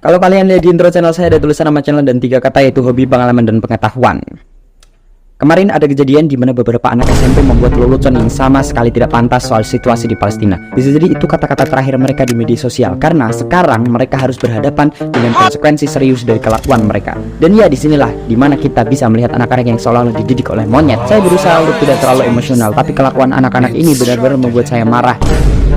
Kalau kalian lihat di intro channel saya ada tulisan nama channel dan 3 kata, yaitu hobi, pengalaman, dan pengetahuan. Kemarin ada kejadian di mana beberapa anak SMP membuat lelucon yang sama sekali tidak pantas soal situasi di Palestina. Bisa jadi itu kata-kata terakhir mereka di media sosial, karena sekarang mereka harus berhadapan dengan konsekuensi serius dari kelakuan mereka. Dan ya, disinilah dimana kita bisa melihat anak-anak yang seolah-olah dididik oleh monyet. Saya berusaha untuk tidak terlalu emosional, tapi kelakuan anak-anak ini benar-benar membuat saya marah.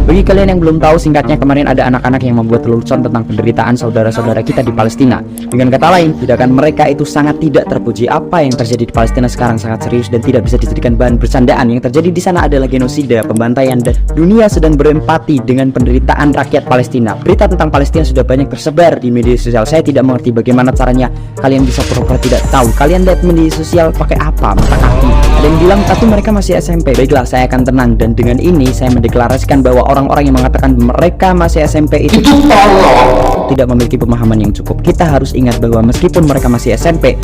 Bagi kalian yang belum tahu, singkatnya kemarin ada anak-anak yang membuat lelucon tentang penderitaan saudara-saudara kita di Palestina. Dengan kata lain, tindakan mereka itu sangat tidak terpuji. Apa yang terjadi di Palestina sekarang sangat serius dan tidak bisa dijadikan bahan bercandaan. Yang terjadi di sana adalah genosida, pembantaian, dan dunia sedang berempati dengan penderitaan rakyat Palestina. Berita tentang Palestina sudah banyak tersebar di media sosial. Saya tidak mengerti bagaimana caranya kalian bisa pura-pura tidak tahu. Kalian lihat media sosial pakai apa? Mata kaki. Ada yang bilang tapi mereka masih SMP. Baiklah, saya akan tenang, dan dengan ini saya mendeklarasikan bahwa orang-orang yang mengatakan mereka masih SMP itu tidak memiliki pemahaman yang cukup. Kita harus ingat bahwa meskipun mereka masih SMP,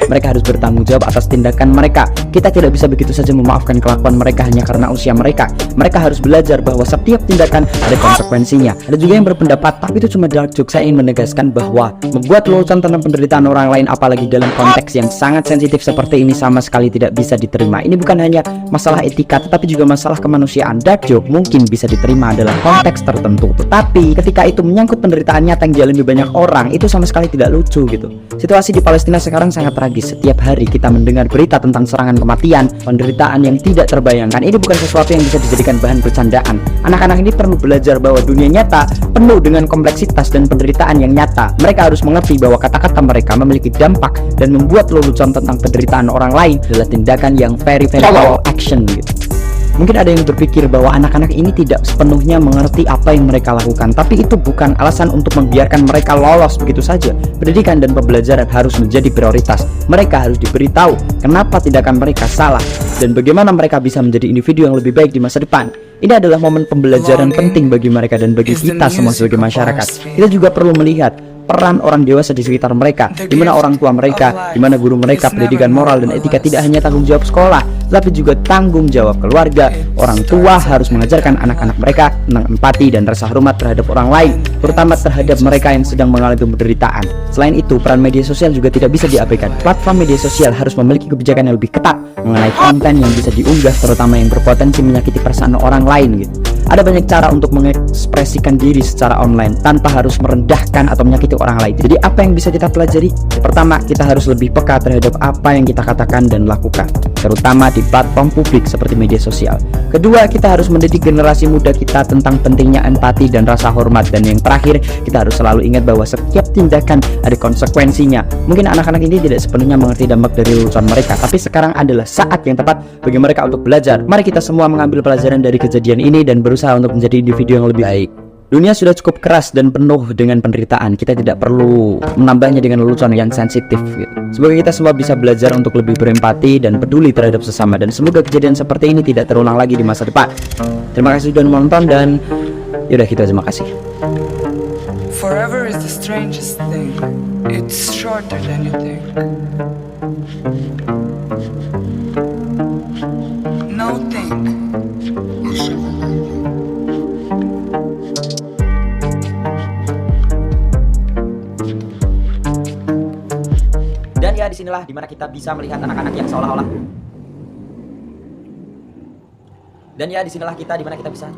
mereka harus bertanggung jawab atas tindakan mereka. Kita tidak bisa begitu saja memaafkan kelakuan mereka hanya karena usia mereka. Mereka harus belajar bahwa setiap tindakan ada konsekuensinya. Ada juga yang berpendapat, tapi itu cuma dark joke. Saya ingin menegaskan bahwa membuat lelucon tentang penderitaan orang lain, apalagi dalam konteks yang sangat sensitif seperti ini, sama sekali tidak bisa diterima. Ini bukan hanya masalah etika, tetapi juga masalah kemanusiaan. Dark joke mungkin bisa diterima dalam konteks tertentu, tetapi ketika itu menyangkut penderitaan nyata yang dialami banyak orang, itu sama sekali tidak lucu gitu. Situasi di Palestina sekarang sangat tragis. Setiap hari kita mendengar berita tentang serangan kematian, penderitaan yang tidak terbayangkan. Ini bukan sesuatu yang bisa dijadikan bahan bercandaan. Anak-anak ini perlu belajar bahwa dunia nyata penuh dengan kompleksitas dan penderitaan yang nyata. Mereka harus mengerti bahwa kata-kata mereka memiliki dampak, dan membuat lelucon tentang penderitaan orang lain adalah tindakan yang very powerful action gitu. Mungkin ada yang berpikir bahwa anak-anak ini tidak sepenuhnya mengerti apa yang mereka lakukan, tapi itu bukan alasan untuk membiarkan mereka lolos begitu saja. Pendidikan dan pembelajaran harus menjadi prioritas. Mereka harus diberitahu kenapa tindakan mereka salah dan bagaimana mereka bisa menjadi individu yang lebih baik di masa depan. Ini adalah momen pembelajaran penting bagi mereka dan bagi kita semua sebagai masyarakat. Kita juga perlu melihat peran orang dewasa di sekitar mereka, di mana orang tua mereka, di mana guru mereka. Pendidikan moral dan etika tidak hanya tanggung jawab sekolah, tapi juga tanggung jawab keluarga. Orang tua harus mengajarkan anak-anak mereka tentang empati dan rasa hormat terhadap orang lain, terutama terhadap mereka yang sedang mengalami penderitaan. Selain itu, peran media sosial juga tidak bisa diabaikan. Platform media sosial harus memiliki kebijakan yang lebih ketat mengenai konten yang bisa diunggah, terutama yang berpotensi menyakiti perasaan orang lain gitu. Ada banyak cara untuk mengekspresikan diri secara online tanpa harus merendahkan atau menyakiti orang lain. Jadi apa yang bisa kita pelajari? Pertama, kita harus lebih peka terhadap apa yang kita katakan dan lakukan, terutama di platform publik seperti media sosial. Kedua, kita harus mendidik generasi muda kita tentang pentingnya empati dan rasa hormat. Dan yang terakhir, kita harus selalu ingat bahwa setiap tindakan ada konsekuensinya. Mungkin anak-anak ini tidak sepenuhnya mengerti dampak dari lelucon mereka, tapi sekarang adalah saat yang tepat bagi mereka untuk belajar. Mari kita semua mengambil pelajaran dari kejadian ini dan berusaha untuk menjadi individu yang lebih baik. Dunia sudah cukup keras dan penuh dengan penderitaan. Kita tidak perlu menambahnya dengan lelucon yang sensitif gitu. Semoga kita semua bisa belajar untuk lebih berempati dan peduli terhadap sesama, dan semoga kejadian seperti ini tidak terulang lagi di masa depan. Terima kasih sudah menonton, dan yaudah gitu aja, makasih. Forever is the strangest thing. It's shorter than you think. No think. Dan ya, disinilah dimana kita bisa melihat anak-anak yang seolah-olah. Dan ya, disinilah kita dimana kita bisa